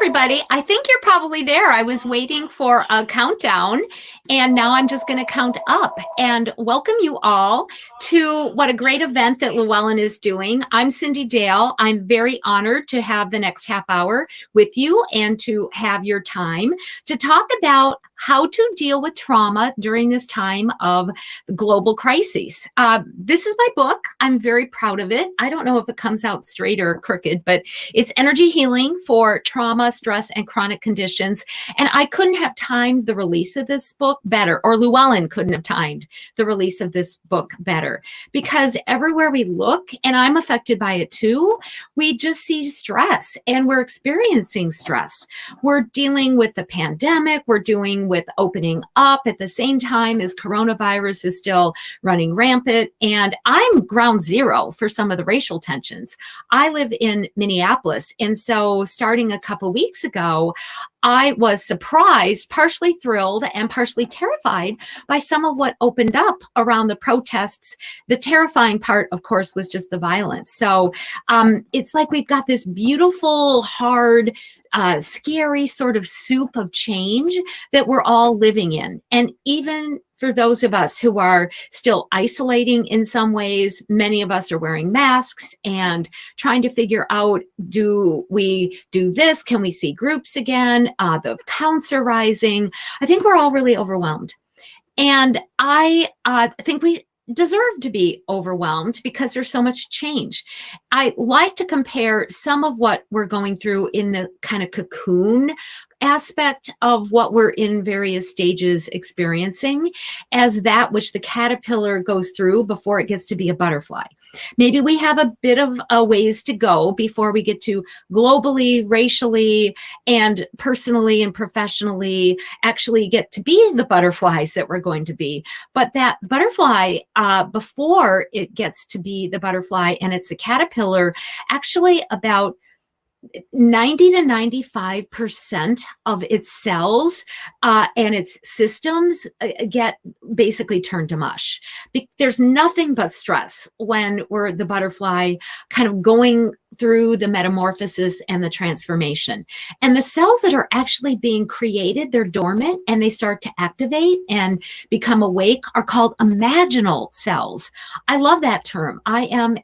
everybody. I think you're probably there. I was waiting for a countdown, and now I'm just going to count up and welcome you all to what a great event that Llewellyn is doing. I'm Cindy Dale. I'm very honored to have the next half hour with you and to have your time to talk about how to deal with trauma during this time of global crises. This is my book. I'm very proud of it. I don't know if it comes out straight or crooked, but it's Energy Healing for Trauma, Stress, and Chronic Conditions. And I couldn't have timed the release of this book better, or Llewellyn couldn't have timed the release of this book better, because everywhere we look, and I'm affected by it too, we just see stress and we're experiencing stress. We're dealing with the pandemic. We're dealing with opening up at the same time as coronavirus is still running rampant. And I'm ground zero for some of the racial tensions. I live in Minneapolis. And so starting a couple weeks ago, I was surprised, partially thrilled, and partially terrified by some of what opened up around the protests. The terrifying part, of course, was just the violence. So it's like we've got this beautiful, hard, scary sort of soup of change that we're all living in. And even for those of us who are still isolating in some ways, many of us are wearing masks and trying to figure out, do we do this? Can we see groups again? The counts are rising. I think we're all really overwhelmed. And I think we deserve to be overwhelmed because there's so much change. I like to compare some of what we're going through in the kind of cocoon aspect of what we're in various stages experiencing as that which the caterpillar goes through before it gets to be a butterfly. Maybe we have a bit of a ways to go before we get to globally, racially, and personally and professionally actually get to be the butterflies that we're going to be. But that butterfly, before it gets to be the butterfly and it's a caterpillar, actually about 90 to 95% of its cells and its systems get basically turned to mush. There's nothing but stress when we're the butterfly kind of going through the metamorphosis and the transformation. And the cells that are actually being created, they're dormant and they start to activate and become awake, are called imaginal cells. I love that term, IMAGINAL.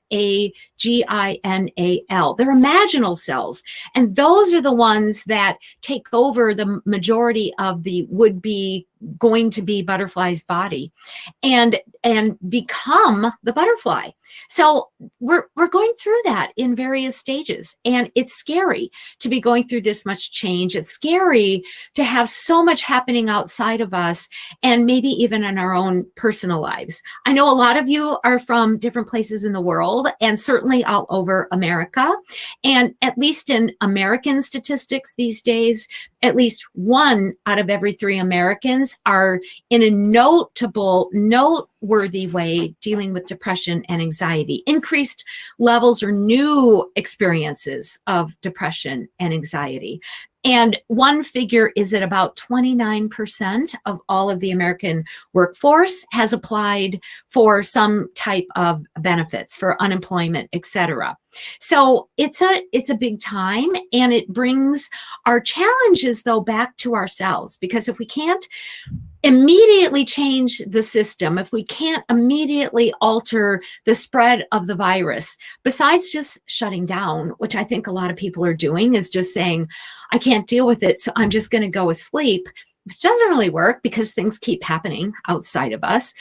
They're imaginal cells. And those are the ones that take over the majority of the would-be going to be butterfly's body and become the butterfly. So we're going through that in various stages, and it's scary to be going through this much change. It's scary to have so much happening outside of us and maybe even in our own personal lives. I know a lot of you are from different places in the world and certainly all over America. And at least in American statistics these days, at least 1 out of every 3 Americans are in a noteworthy way dealing with depression and anxiety, increased levels or new experiences of depression and anxiety. And one figure is that about 29% of all of the American workforce has applied for some type of benefits for unemployment, et cetera. So it's a big time, and it brings our challenges though back to ourselves, because if we can't immediately change the system, if we can't immediately alter the spread of the virus, besides just shutting down, which I think a lot of people are doing, is just saying, I can't deal with it, so I'm just going to go asleep, which doesn't really work because things keep happening outside of us.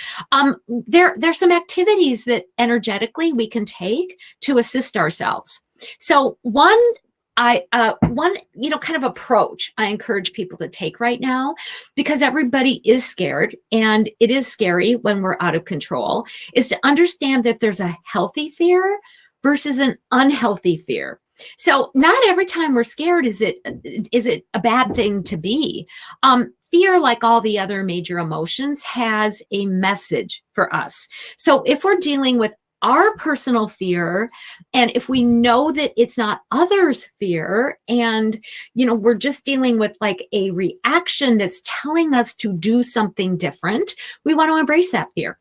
There's some activities that energetically we can take to assist ourselves. So one kind of approach I encourage people to take right now, because everybody is scared and it is scary when we're out of control, is to understand that there's a healthy fear versus an unhealthy fear. So not every time we're scared is it a bad thing to be. Fear, like all the other major emotions, has a message for us. So if we're dealing with our personal fear, and if we know that it's not others' fear, and we're just dealing with like a reaction that's telling us to do something different, we want to embrace that fear.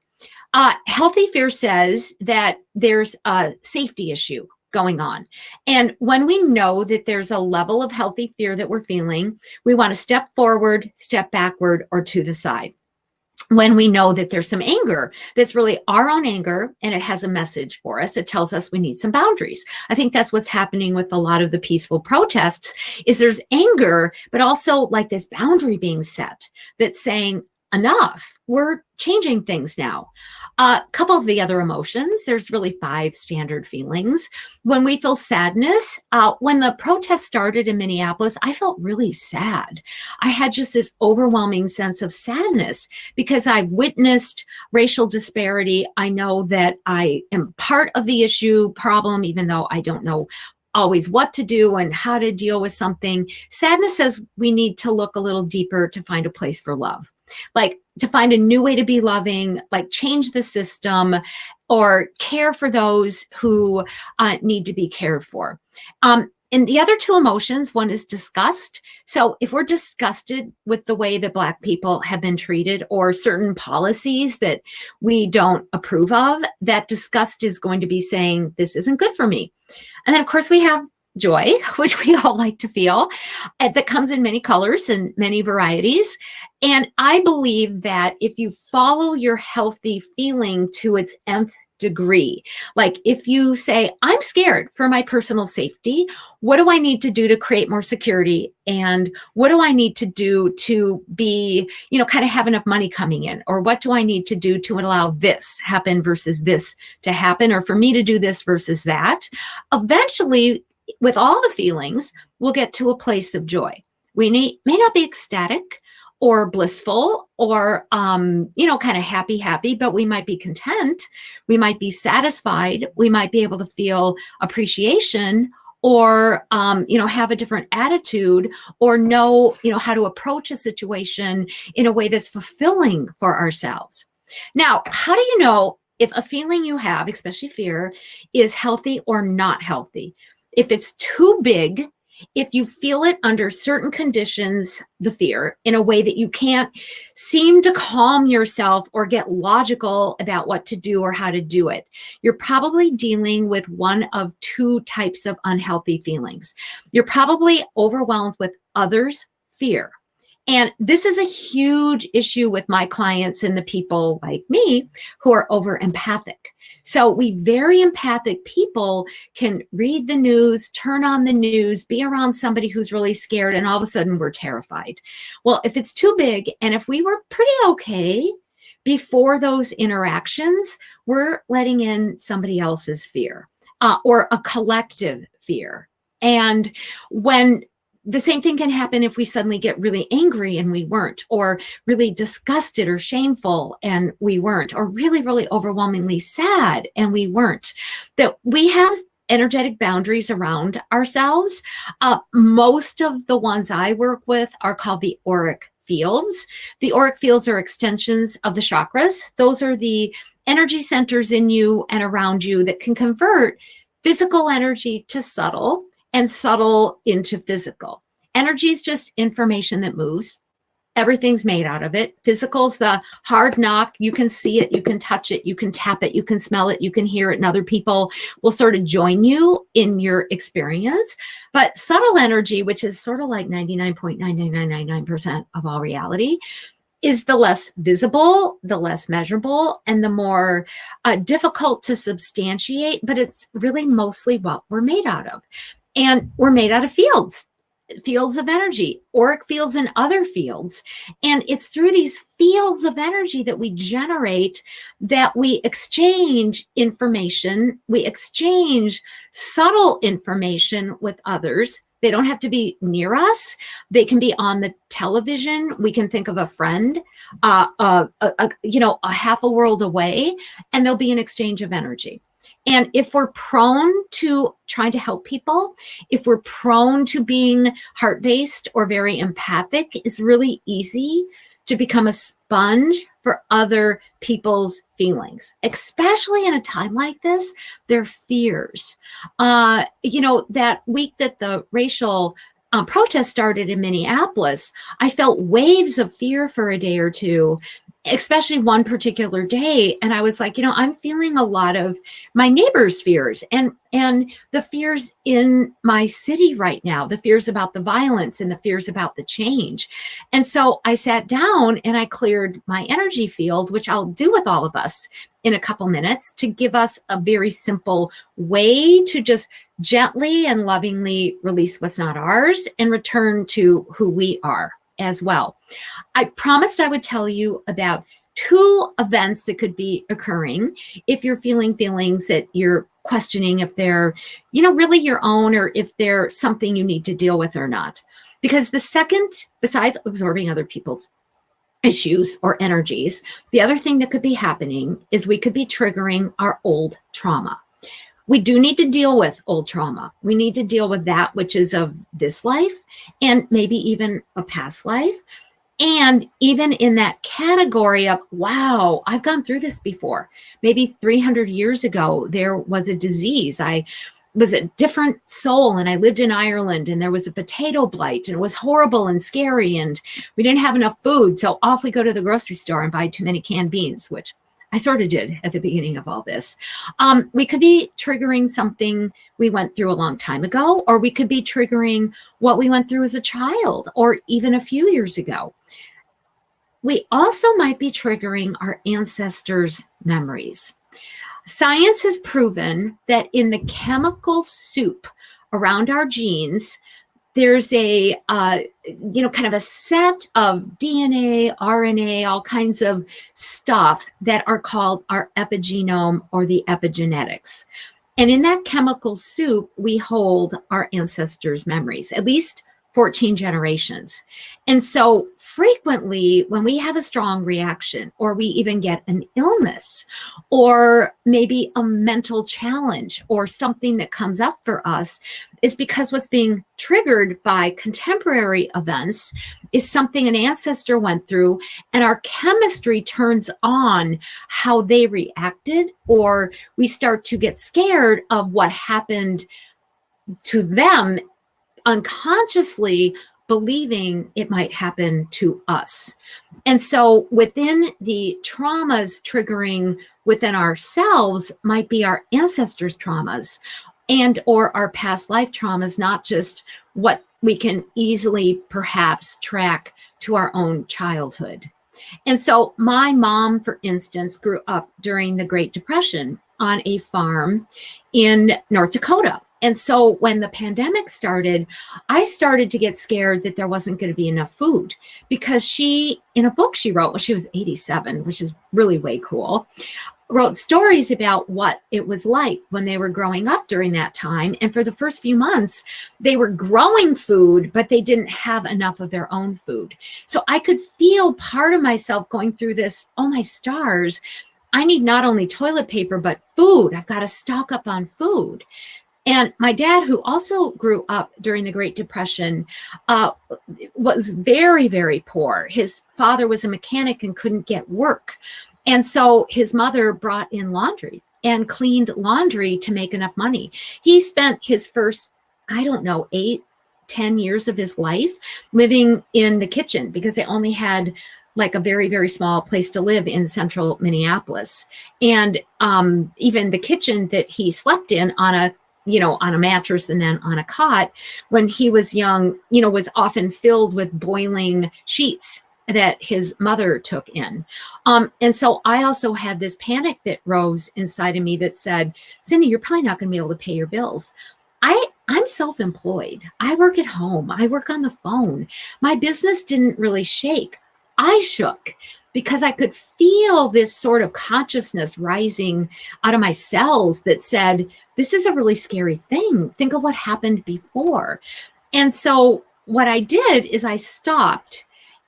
Healthy fear says that there's a safety issue going on. And when we know that there's a level of healthy fear that we're feeling, we want to step forward, step backward, or to the side. When we know that there's some anger that's really our own anger and it has a message for us, it tells us we need some boundaries. I think that's what's happening with a lot of the peaceful protests is there's anger, but also like this boundary being set that's saying enough, we're changing things now. A couple of the other emotions, there's really 5 standard feelings. When we feel sadness, when the protest started in Minneapolis, I felt really sad. I had just this overwhelming sense of sadness because I witnessed racial disparity. I know that I am part of the issue problem, even though I don't know always what to do and how to deal with something. Sadness says we need to look a little deeper to find a place for love. Like to find a new way to be loving, like change the system or care for those who need to be cared for. And the other 2 emotions, one is disgust. So if we're disgusted with the way that Black people have been treated or certain policies that we don't approve of, that disgust is going to be saying, this isn't good for me. And then of course we have joy, which we all like to feel, that comes in many colors and many varieties. And I believe that if you follow your healthy feeling to its nth degree, like if you say, I'm scared for my personal safety, what do I need to do to create more security? And what do I need to do to be, kind of have enough money coming in? Or what do I need to do to allow this happen versus this to happen? Or for me to do this versus that? Eventually, with all the feelings, we'll get to a place of joy. We may not be ecstatic or blissful or, kind of happy, but we might be content. We might be satisfied. We might be able to feel appreciation or, have a different attitude or know, how to approach a situation in a way that's fulfilling for ourselves. Now, how do you know if a feeling you have, especially fear, is healthy or not healthy? If it's too big, if you feel it under certain conditions, the fear, in a way that you can't seem to calm yourself or get logical about what to do or how to do it, you're probably dealing with one of 2 types of unhealthy feelings. You're probably overwhelmed with others' fear. And this is a huge issue with my clients and the people like me who are over empathic. So we very empathic people can read the news, turn on the news, be around somebody who's really scared, and all of a sudden we're terrified. Well, if it's too big, and if we were pretty okay before those interactions, we're letting in somebody else's fear or a collective fear. And when the same thing can happen if we suddenly get really angry and we weren't, or really disgusted or shameful and we weren't, or really, really overwhelmingly sad and we weren't. That we have energetic boundaries around ourselves. Most of the ones I work with are called the auric fields. The auric fields are extensions of the chakras. Those are the energy centers in you and around you that can convert physical energy to subtle and subtle into physical. Energy is just information that moves. Everything's made out of it. Physical's the hard knock. You can see it, you can touch it, you can tap it, you can smell it, you can hear it, and other people will sort of join you in your experience. But subtle energy, which is sort of like 99.99999% of all reality, is the less visible, the less measurable, and the more difficult to substantiate, but it's really mostly what we're made out of. And we're made out of fields of energy, auric fields and other fields. And it's through these fields of energy that we generate, that we exchange information, we exchange subtle information with others. They don't have to be near us. They can be on the television. We can think of a friend, a half a world away, and there'll be an exchange of energy. And if we're prone to trying to help people, if we're prone to being heart-based or very empathic, it's really easy to become a sponge for other people's feelings, especially in a time like this, their fears. That week that the racial protest started in Minneapolis, I felt waves of fear for a day or two. especially one particular day. And I was like, I'm feeling a lot of my neighbors' fears and the fears in my city right now, the fears about the violence and the fears about the change. And so I sat down and I cleared my energy field, which I'll do with all of us in a couple minutes, to give us a very simple way to just gently and lovingly release what's not ours and return to who we are as well. I promised I would tell you about 2 events that could be occurring if you're feeling feelings that you're questioning if they're, really your own, or if they're something you need to deal with or not. Because the second, besides absorbing other people's issues or energies, the other thing that could be happening is we could be triggering our old trauma. We do need to deal with old trauma. We need to deal with that which is of this life and maybe even a past life. And even in that category of, wow, I've gone through this before. Maybe 300 years ago, there was a disease. I was a different soul and I lived in Ireland and there was a potato blight and it was horrible and scary and we didn't have enough food. So off we go to the grocery store and buy too many canned beans, which I sort of did at the beginning of all this. We could be triggering something we went through a long time ago, or we could be triggering what we went through as a child or even a few years ago. We also might be triggering our ancestors' memories. Science has proven that in the chemical soup around our genes, there's a, kind of a set of DNA, RNA, all kinds of stuff that are called our epigenome or the epigenetics. And in that chemical soup, we hold our ancestors' memories, at least 14 generations. And so frequently when we have a strong reaction, or we even get an illness, or maybe a mental challenge, or something that comes up for us, is because what's being triggered by contemporary events is something an ancestor went through, and our chemistry turns on how they reacted, or we start to get scared of what happened to them, unconsciously believing it might happen to us. And so within the traumas triggering within ourselves might be our ancestors' traumas and or our past life traumas, not just what we can easily perhaps track to our own childhood. And so my mom, for instance, grew up during the Great Depression on a farm in North Dakota. And so when the pandemic started, I started to get scared that there wasn't going to be enough food, because she, in a book she wrote when she was 87, which is really way cool, wrote stories about what it was like when they were growing up during that time. And for the first few months, they were growing food, but they didn't have enough of their own food. So I could feel part of myself going through this, oh my stars, I need not only toilet paper, but food. I've got to stock up on food. And my dad, who also grew up during the Great Depression, was very, very poor. His father was a mechanic and couldn't get work. And so his mother brought in laundry and cleaned laundry to make enough money. He spent his first, 8-10 years of his life living in the kitchen, because they only had like a very, very small place to live in central Minneapolis. And even the kitchen that he slept in on a mattress and then on a cot when he was young, was often filled with boiling sheets that his mother took in. And so I also had this panic that rose inside of me that said, Cindy, you're probably not going to be able to pay your bills. I'm self-employed. I work at home. I work on the phone. My business didn't really shake. I shook, because I could feel this sort of consciousness rising out of my cells that said, this is a really scary thing. Think of what happened before. And so what I did is I stopped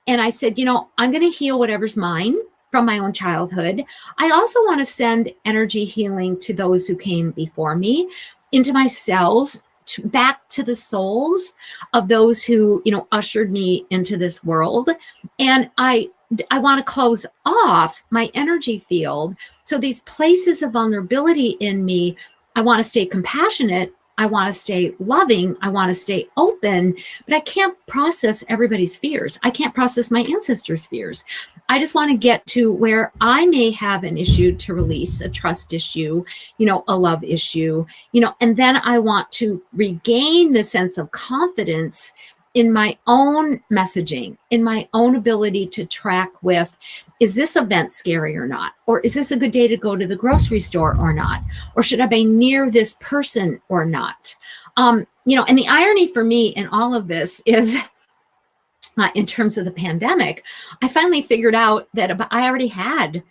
and I said, I'm going to heal whatever's mine from my own childhood. I also want to send energy healing to those who came before me, into my cells, back to the souls of those who, ushered me into this world. And I want to close off my energy field. So these places of vulnerability in me, I want to stay compassionate I want to stay loving. I want to stay open, but I can't process everybody's fears. I can't process my ancestors' fears. I just want to get to where I may have an issue to release, a trust issue, a love issue, and then I want to regain the sense of confidence in my own messaging, in my own ability to track with, is this event scary or not? Or is this a good day to go to the grocery store or not? Or should I be near this person or not? And the irony for me in all of this is, in terms of the pandemic, I finally figured out that I already had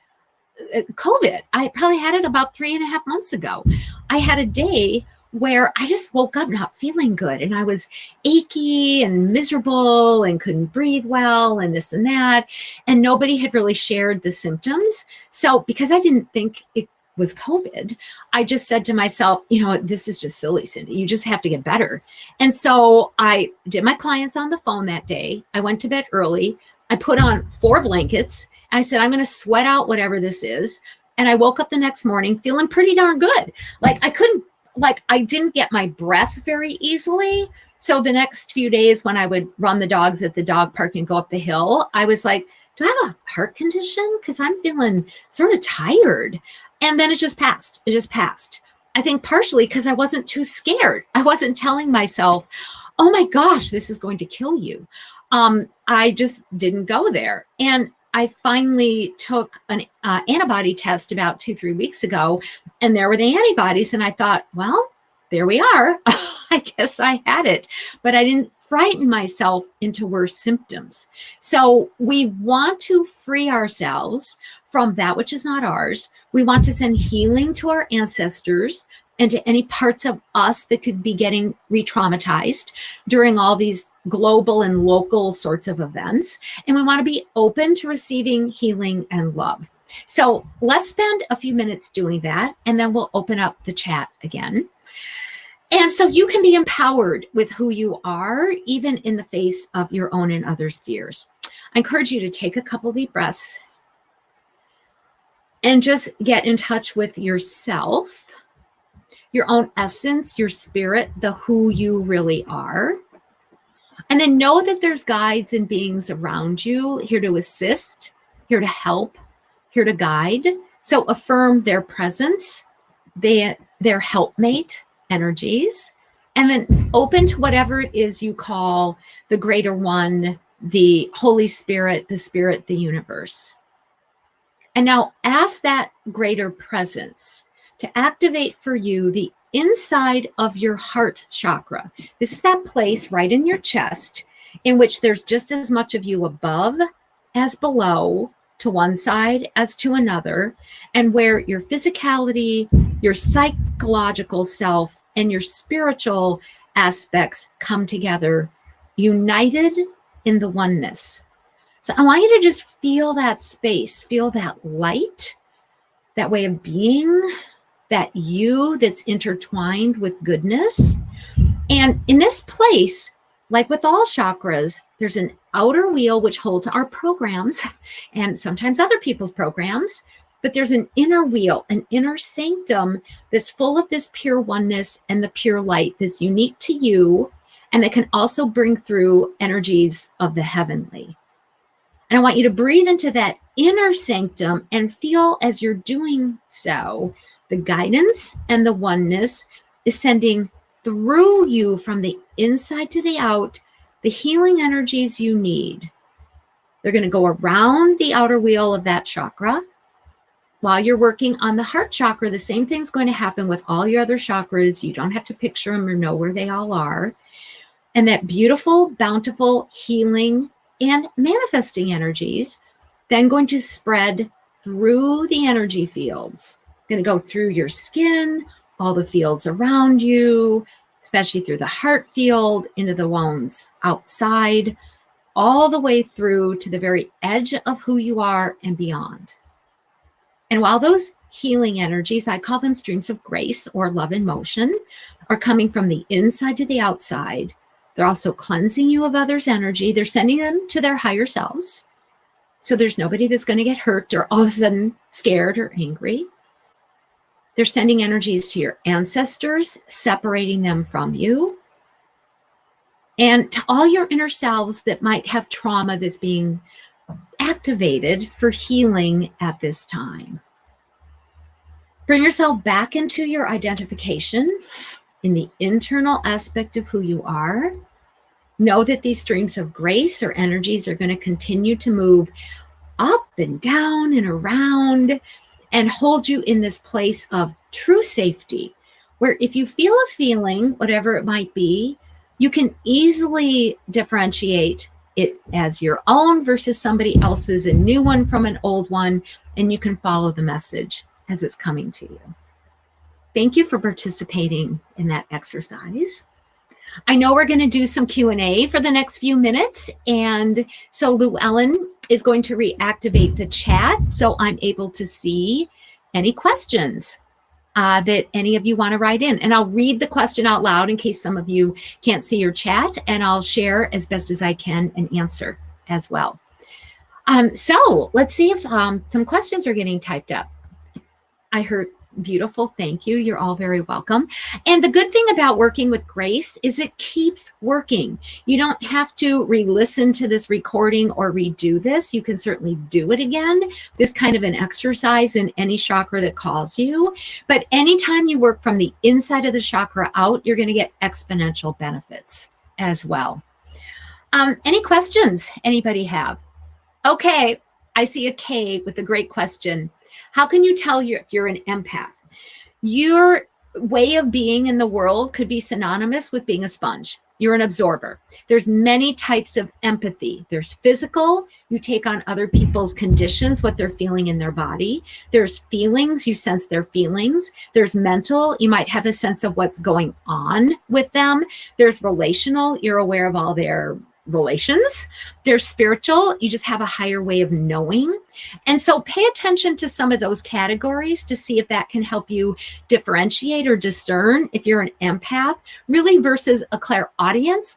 COVID. I probably had it about 3.5 months ago. I had a day where I just woke up not feeling good, and I was achy and miserable and couldn't breathe well and this and that. And nobody had really shared the symptoms. So because I didn't think it was COVID, I just said to myself, this is just silly, Cindy. You just have to get better. And so I did my clients on the phone that day. I went to bed early. I put on 4 blankets. I said, I'm going to sweat out whatever this is. And I woke up the next morning feeling pretty darn good. I didn't get my breath very easily. So the next few days when I would run the dogs at the dog park and go up the hill, I was like, do I have a heart condition? Because I'm feeling sort of tired. And then it just passed. I think partially because I wasn't too scared. I wasn't telling myself, oh my gosh, this is going to kill you. I just didn't go there. And I finally took an antibody test about 2-3 weeks ago, and there were the antibodies. And I thought, well, there we are. I guess I had it, but I didn't frighten myself into worse symptoms. So we want to free ourselves from that which is not ours. We want to send healing to our ancestors and to any parts of us that could be getting re-traumatized during all these global and local sorts of events. And we want to be open to receiving healing and love. So let's spend a few minutes doing that, and then we'll open up the chat again. And so you can be empowered with who you are, even in the face of your own and others' fears. I encourage you to take a couple deep breaths and just get in touch with yourself, your own essence, your spirit, the who you really are. And then know that there's guides and beings around you here to assist, here to help, here to guide. So affirm their presence, their helpmate energies, and then open to whatever it is you call the greater one, the Holy Spirit, the universe. And now ask that greater presence to activate for you the inside of your heart chakra. This is that place right in your chest in which there's just as much of you above as below, to one side as to another, and where your physicality, your psychological self, and your spiritual aspects come together, united in the oneness. So I want you to just feel that space, feel that light, that way of being, that you that's intertwined with goodness. And in this place, like with all chakras, there's an outer wheel which holds our programs and sometimes other people's programs, but there's an inner wheel, an inner sanctum that's full of this pure oneness and the pure light that's unique to you, and that can also bring through energies of the heavenly. And I want you to breathe into that inner sanctum and feel, as you're doing so, the guidance and the oneness is sending through you from the inside to the out, the healing energies you need. They're going to go around the outer wheel of that chakra. While you're working on the heart chakra, the same thing's going to happen with all your other chakras. You don't have to picture them or know where they all are. And that beautiful, bountiful healing and manifesting energies then going to spread through the energy fields. Going to go through your skin, all the fields around you, especially through the heart field, into the wounds outside, all the way through to the very edge of who you are and beyond. And while those healing energies, I call them streams of grace or love in motion, are coming from the inside to the outside, they're also cleansing you of others' energy. They're sending them to their higher selves. So there's nobody that's going to get hurt or all of a sudden scared or angry. They're sending energies to your ancestors, separating them from you, and to all your inner selves that might have trauma that's being activated for healing at this time. Bring yourself back into your identification in the internal aspect of who you are. Know that these streams of grace or energies are going to continue to move up and down and around and hold you in this place of true safety, where if you feel a feeling, whatever it might be, you can easily differentiate it as your own versus somebody else's, a new one from an old one, and you can follow the message as it's coming to you. Thank you for participating in that exercise. I know we're going to do some Q&A for the next few minutes, and so Llewellyn is going to reactivate the chat so I'm able to see any questions that any of you want to write in. And I'll read the question out loud in case some of you can't see your chat, and I'll share as best as I can and answer as well. So let's see if some questions are getting typed up. I heard beautiful. Thank you. You're all very welcome. And the good thing about working with grace is it keeps working. You don't have to re-listen to this recording or redo this. You can certainly do it again. This kind of an exercise in any chakra that calls you. But anytime you work from the inside of the chakra out, you're going to get exponential benefits as well. Any questions anybody have? Okay, I see a K with a great question. How can you tell if you're an empath? Your way of being in the world could be synonymous with being a sponge. You're an absorber. There's many types of empathy. There's physical, you take on other people's conditions, what they're feeling in their body. There's feelings, you sense their feelings. There's mental, you might have a sense of what's going on with them. There's relational, you're aware of all their relations. There's spiritual, you just have a higher way of knowing. And so pay attention to some of those categories to see if that can help you differentiate or discern if you're an empath, really versus a clairaudience,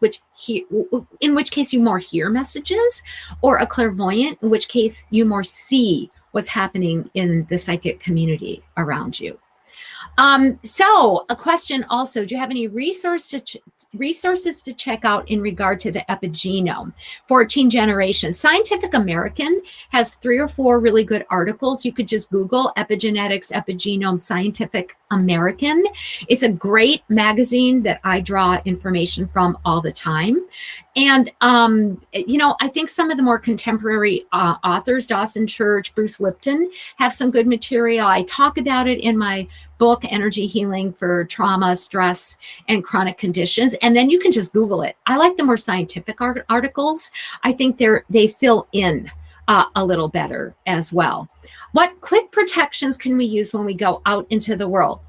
in which case you more hear messages, or a clairvoyant, in which case you more see what's happening in the psychic community around you. So a question also, do you have any resources to check out in regard to the epigenome? 14 generations. Scientific American has 3 or 4 really good articles. You could just Google epigenetics, epigenome, Scientific American. It's a great magazine that I draw information from all the time. And, I think some of the more contemporary authors, Dawson Church, Bruce Lipton, have some good material. I talk about it in my book, Energy Healing for Trauma, Stress, and Chronic Conditions. And then you can just Google it. I like the more scientific articles. I think they fill in a little better as well. What quick protections can we use when we go out into the world?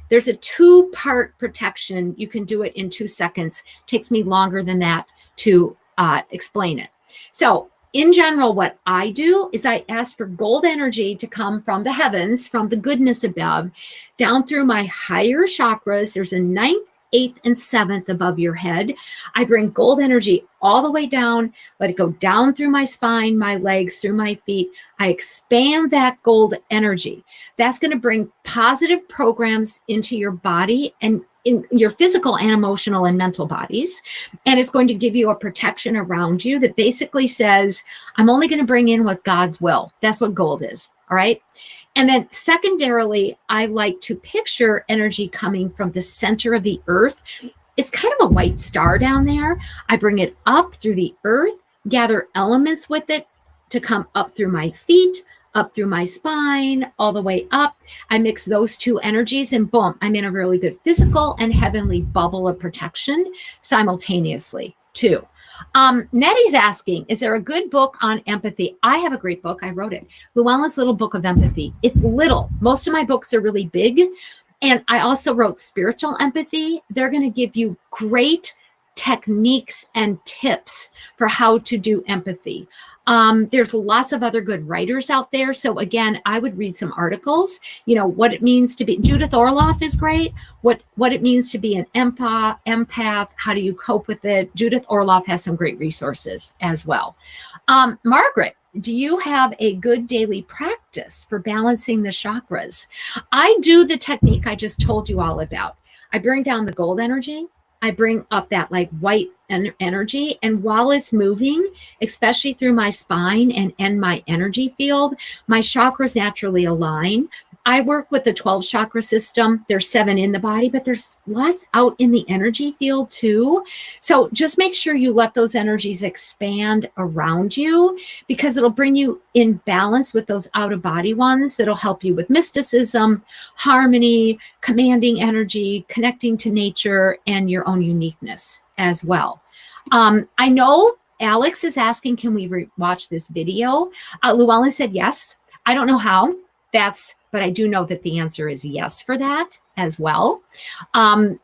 There's a 2-part protection. You can do it in 2 seconds. It takes me longer than that to explain it. So in general, what I do is I ask for gold energy to come from the heavens, from the goodness above, down through my higher chakras. There's a 9th, 8th, and 7th above your head. I bring gold energy all the way down, let it go down through my spine, my legs, through my feet. I expand that gold energy. That's going to bring positive programs into your body and in your physical and emotional and mental bodies. And it's going to give you a protection around you that basically says, I'm only going to bring in what God's will. That's what gold is. All right. And then secondarily, I like to picture energy coming from the center of the earth. It's kind of a white star down there. I bring it up through the earth, gather elements with it to come up through my feet, up through my spine, all the way up. I mix those 2 energies and boom, I'm in a really good physical and heavenly bubble of protection simultaneously too. Nettie's asking, is there a good book on empathy? I have a great book. I wrote it. Llewellyn's Little Book of Empathy. It's little. Most of my books are really big. And I also wrote Spiritual Empathy. They're going to give you great techniques and tips for how to do empathy. There's lots of other good writers out there. So again, I would read some articles, what it means to be, Judith Orloff is great. What it means to be an empath, how do you cope with it? Judith Orloff has some great resources as well. Margaret, do you have a good daily practice for balancing the chakras? I do the technique I just told you all about. I bring down the gold energy. I bring up that like white energy. And while it's moving, especially through my spine and my energy field, my chakras naturally align. I work with the 12 chakra system. There's 7 in the body, but there's lots out in the energy field too. So just make sure you let those energies expand around you, because it'll bring you in balance with those out of body ones that'll help you with mysticism, harmony, commanding energy, connecting to nature, and your own uniqueness as well. I know Alex is asking, can we watch this video? Llewellyn said yes. I don't know how. But I do know that the answer is yes for that as well.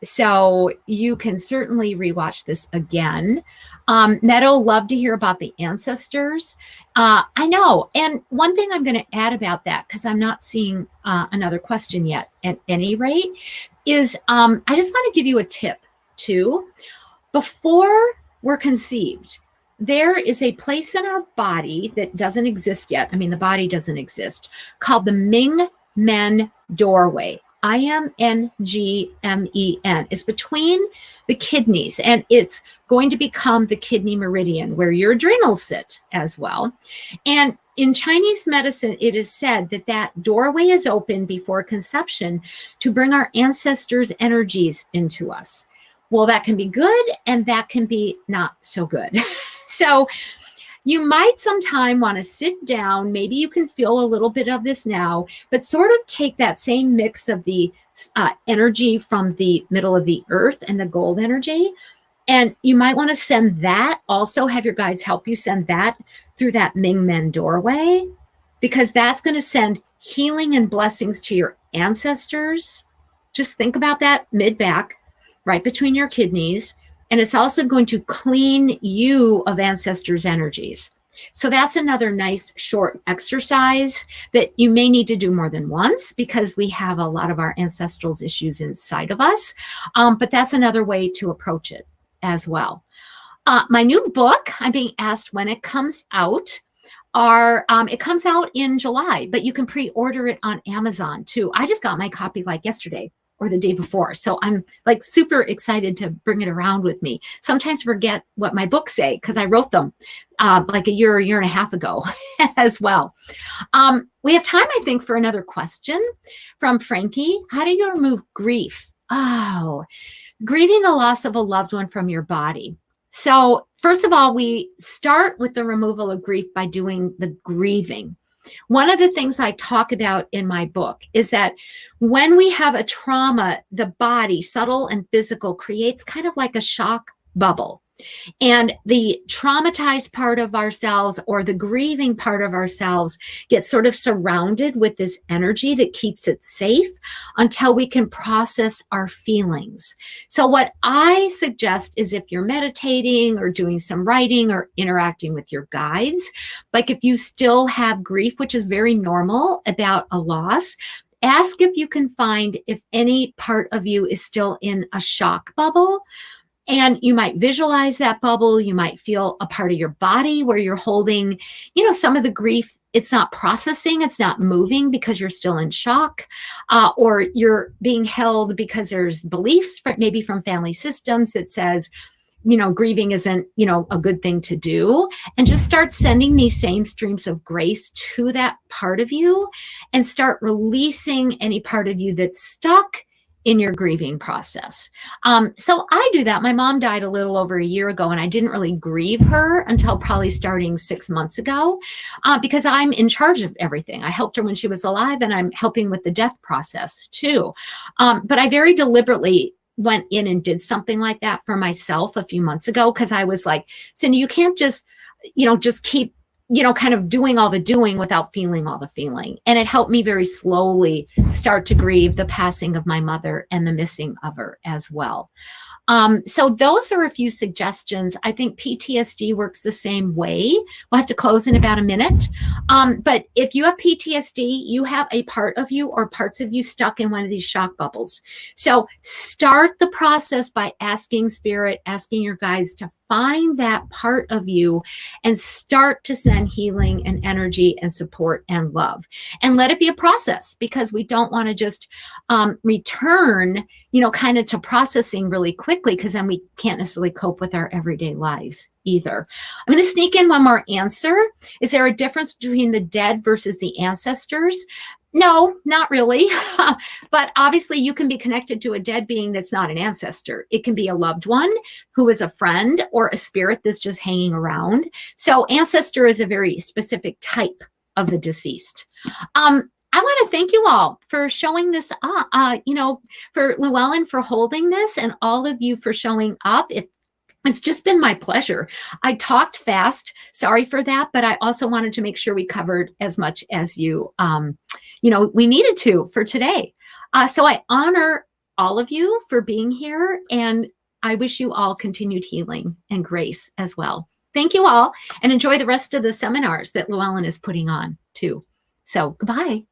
So you can certainly rewatch this again. Meadow, love to hear about the ancestors. I know. And one thing I'm going to add about that, because I'm not seeing another question yet at any rate, is I just want to give you a tip too. Before we're conceived, there is a place in our body that doesn't exist yet. I mean, the body doesn't exist, called the Ming Men doorway. IMNGMEN. It's between the kidneys, and it's going to become the kidney meridian where your adrenals sit as well. And in Chinese medicine, it is said that that doorway is open before conception to bring our ancestors' energies into us. Well, that can be good, and that can be not so good. So you might sometime want to sit down. Maybe you can feel a little bit of this now, but sort of take that same mix of the energy from the middle of the earth and the gold energy. And you might want to send that, also have your guides help you send that through that Ming Men doorway, because that's going to send healing and blessings to your ancestors. Just think about that mid-back, right between your kidneys. And it's also going to clean you of ancestors' energies. So that's another nice short exercise that you may need to do more than once, because we have a lot of our ancestral issues inside of us. But that's another way to approach it as well. My new book, I'm being asked when it comes out. It comes out in July, but you can pre-order it on Amazon too. I just got my copy like yesterday or the day before. So I'm like super excited to bring it around with me. Sometimes forget what my books say because I wrote them like a year and a half ago as well. We have time, I think, for another question from Frankie. How do you remove grief? Oh, grieving the loss of a loved one from your body. So first of all, we start with the removal of grief by doing the grieving. One of the things I talk about in my book is that when we have a trauma, the body, subtle and physical, creates kind of like a shock bubble. And the traumatized part of ourselves or the grieving part of ourselves gets sort of surrounded with this energy that keeps it safe until we can process our feelings. So what I suggest is, if you're meditating or doing some writing or interacting with your guides, like if you still have grief, which is very normal about a loss, ask if you can find if any part of you is still in a shock bubble. And you might visualize that bubble. You might feel a part of your body where you're holding, some of the grief. It's not processing. It's not moving because you're still in shock, or you're being held because there's beliefs, maybe from family systems, that says, grieving isn't, a good thing to do. And just start sending these same streams of grace to that part of you and start releasing any part of you that's stuck in your grieving process. So I do that. My mom died a little over a year ago, and I didn't really grieve her until probably starting 6 months ago, because I'm in charge of everything. I helped her when she was alive, and I'm helping with the death process too. But I very deliberately went in and did something like that for myself a few months ago, because I was like, Cindy, you can't just keep kind of doing all the doing without feeling all the feeling. And it helped me very slowly start to grieve the passing of my mother and the missing of her as well. So those are a few suggestions. I think PTSD works the same way. We'll have to close in about a minute. But if you have PTSD, you have a part of you or parts of you stuck in one of these shock bubbles. So start the process by asking spirit, asking your guides to find that part of you and start to send healing and energy and support and love. And let it be a process, because we don't want to just return, kind of to processing really quickly, because then we can't necessarily cope with our everyday lives either. I'm going to sneak in one more answer. Is there a difference between the dead versus the ancestors? No, not really. But obviously you can be connected to a dead being that's not an ancestor. It can be a loved one who is a friend, or a spirit that's just hanging around. So ancestor is a very specific type of the deceased. I want to thank you all for showing this up, for Llewellyn for holding this, and all of you for showing up. It's just been my pleasure. I talked fast. Sorry for that, but I also wanted to make sure we covered as much as we needed to for today. So I honor all of you for being here, and I wish you all continued healing and grace as well. Thank you all, and enjoy the rest of the seminars that Llewellyn is putting on too. So goodbye.